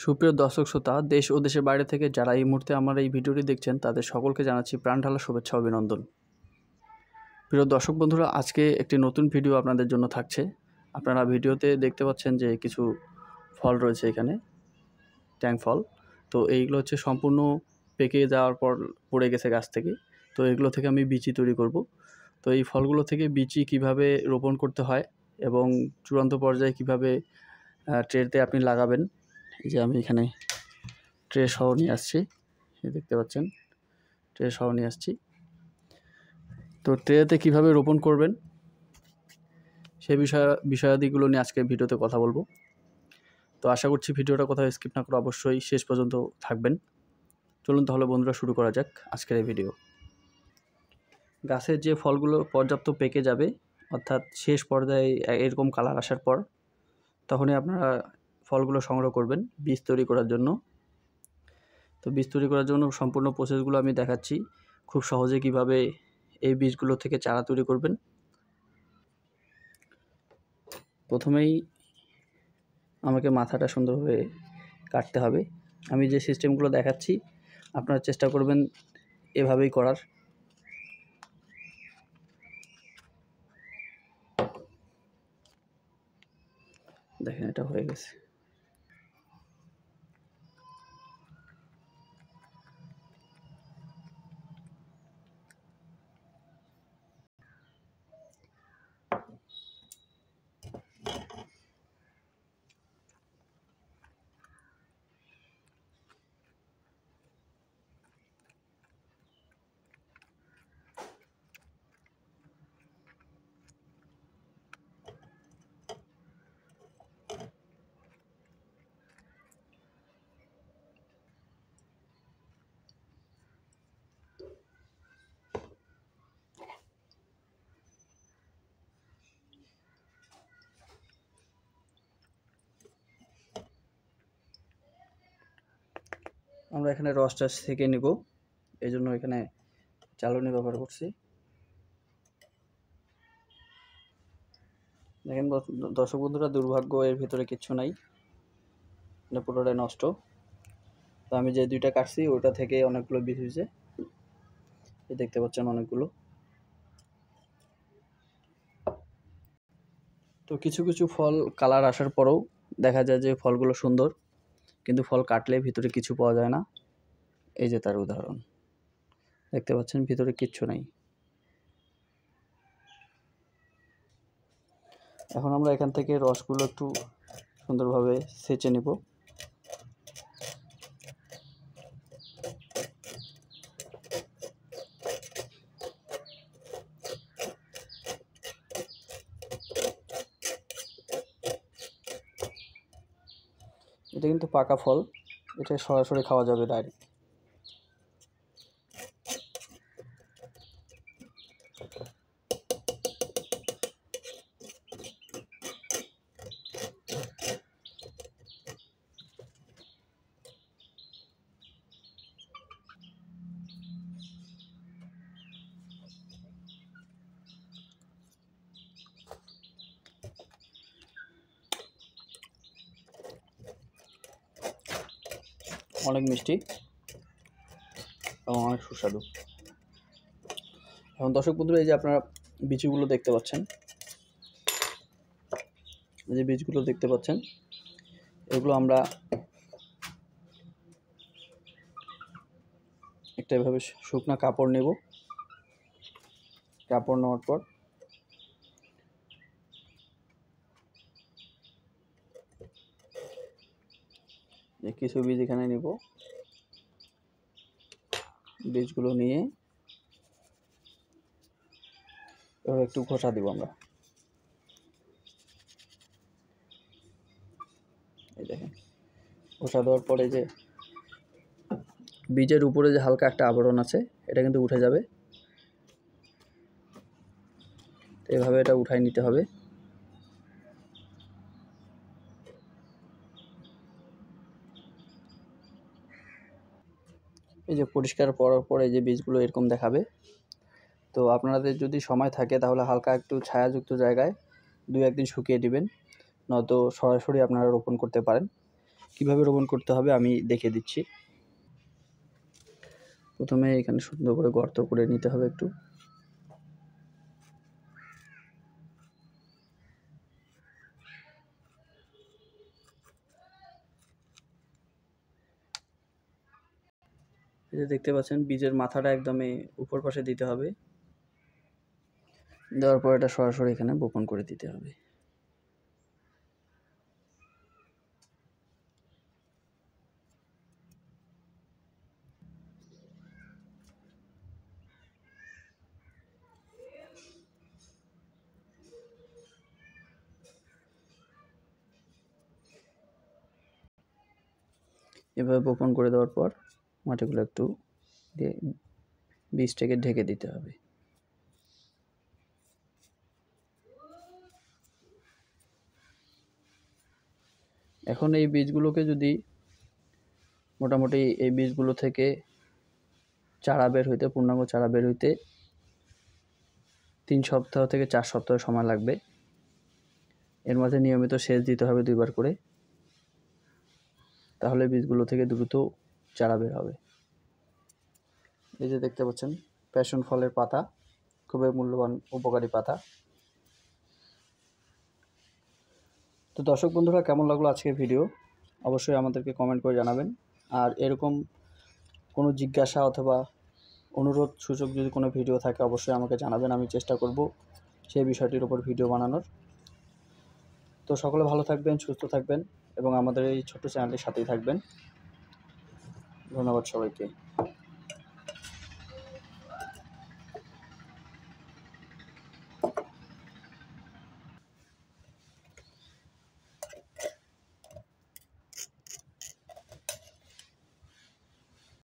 সুপ্রিয় দর্শক শ্রোতা, দেশ ও দেশের বাইরে থেকে যারা এই মুহূর্তে আমার এই ভিডিওটি দেখছেন তাদের সকলকে জানাচ্ছি প্রাণঢালা শুভেচ্ছা অভিনন্দন। প্রিয় দর্শক বন্ধুরা, আজকে একটি নতুন ভিডিও আপনাদের জন্য থাকছে। আপনারা ভিডিওতে দেখতে পাচ্ছেন যে কিছু ফল রয়েছে এখানে, ট্যাং ফল। তো এইগুলো হচ্ছে সম্পূর্ণ পেকে যাওয়ার পর পড়ে গেছে গাছ থেকে। তো এগুলো থেকে আমি বিচি তৈরি করব। তো এই ফলগুলো থেকে বিচি কিভাবে রোপণ করতে হয় এবং চূড়ান্ত পর্যায়ে কিভাবে ট্রেতে আপনি লাগাবেন, এই যে আমি এখানে ট্রে সহ নিয়ে আসছি, দেখতে পাচ্ছেন ট্রে সহ নিয়ে আসছি। তো ট্রেতে কীভাবে রোপণ করবেন সেই বিষয়াদিগুলো নিয়ে আজকে ভিডিওতে কথা বলবো। তো আশা করছি ভিডিওটা কোথাও স্কিপ না করে অবশ্যই শেষ পর্যন্ত থাকবেন। চলুন তাহলে বন্ধুরা শুরু করা যাক আজকের এই ভিডিও। গাছের যে ফলগুলো পর্যাপ্ত পেকে যাবে, অর্থাৎ শেষ পর্যায়ে এরকম কালার আসার পর, তখনই আপনারা ফলগুলো সংগ্রহ করবেন বীজ তৈরি করার জন্য। তো বীজ তৈরি করার জন্য সম্পূর্ণ প্রসেসগুলো আমি দেখাচ্ছি, খুব সহজে কিভাবে এই বীজগুলো থেকে চারা তৈরি করবেন। প্রথমেই আমাকে মাথাটা সুন্দরভাবে কাটতে হবে। আমি যে সিস্টেমগুলো দেখাচ্ছি আপনারা চেষ্টা করবেন এভাবেই করার। দেখেন, এটা হয়ে গেছে। আমরা এখানে রসটা সেঁকে নিব, এই জন্য এখানে চালনি ব্যবহার করছি। দেখেন দর্শক বন্ধুরা, দুর্ভাগ্য এর ভিতরে কিচ্ছু নাই, এটা পুরোটাই নষ্ট। তো আমি যে দুইটা কাটছি ওটা থেকে অনেকগুলো বীজ হয়েছে, দেখতে পাচ্ছেন অনেকগুলো। তো কিছু কিছু ফল কালার আসার পরেও দেখা যায় যে ফলগুলো সুন্দর, কিন্তু ফল কাটলে ভিতরে কিছু পাওয়া যায় না। এই যে তার উদাহরণ, দেখতে পাচ্ছেন ভিতরে কিচ্ছু নাই। এখন আমরা এখান থেকে রসগুলো একটু সুন্দরভাবে ছেঁচে নিব। এটা কিন্তু পাকা ফল, এটা সরাসরি খাওয়া যাবে ডাইরেক্ট। অনেক মিষ্টি এবং অনেক সুস্বাদু। এখন দর্শক বন্ধুরা, এই যে আপনারা বীজগুলো দেখতে পাচ্ছেন, এই যে বীজগুলো দেখতে পাচ্ছেন, এগুলো আমরা একটা এভাবে শুকনা কাপড় নেব। কাপড় নেওয়ার পর কিছু বীজ এখানে নিব, বীজগুলো নিয়ে এভাবে একটু ঘষা দিব আমরা। এই দেখেন, ঘষা দেওয়ার পরে যে বীজের উপরে যে হালকা একটা আবরণ আছে এটা কিন্তু উঠে যাবে। এভাবে এটা উঠাই নিতে হবে। এই যে পরিষ্কার করার পরে যে বীজগুলো এরকম দেখাবে। তো আপনাদের যদি সময় থাকে তাহলে হালকা একটু ছায়াযুক্ত জায়গায় 2-1 দিন শুকিয়ে দিবেন, নয়তো সরাসরি আপনারা রোপণ করতে পারেন। কিভাবে রোপণ করতে হবে আমি দেখিয়ে দিচ্ছি। প্রথমে এখানে সুন্দর করে গর্ত করে নিতে হবে একটু। এই যে দেখতে পাচ্ছেন বীজের মাথাটা একদমই উপর পাশে দিতে হবে। দেওয়ার পর এটা সরাসরি এখানে বপন করে দিতে হবে। এভাবে বপন করে দেওয়ার পর মাটিগুলো একটু দিয়ে বীজটাকে ঢেকে দিতে হবে। এখন এই বীজগুলোকে যদি মোটামুটি এই বীজগুলো থেকে চারা বের হইতে, পূর্ণাঙ্গ চারা বের হইতে 3 সপ্তাহ থেকে 4 সপ্তাহ সময় লাগবে। এর মাঝে নিয়মিত সেচ দিতে হবে 2 বার করে, তাহলে বীজগুলো থেকে দ্রুত চারা বের হবে। এই যে দেখতে পাচ্ছেন প্যাশন ফলের পাতা, খুবই মূল্যবান উপকারী পাতা। তো দর্শক বন্ধুরা, কেমন লাগলো আজকের ভিডিও অবশ্যই আমাদেরকে কমেন্ট করে জানাবেন। আর এরকম কোনো জিজ্ঞাসা অথবা অনুরোধ সূচক যদি কোনো ভিডিও থাকে অবশ্যই আমাকে জানাবেন, আমি চেষ্টা করব সেই বিষয়টির উপর ভিডিও বানানোর। তো সকলে ভালো থাকবেন, সুস্থ থাকবেন এবং আমাদের এই ছোট্ট চ্যানেলটির সাথেই থাকবেন। ধন্যবাদ সবাইকে।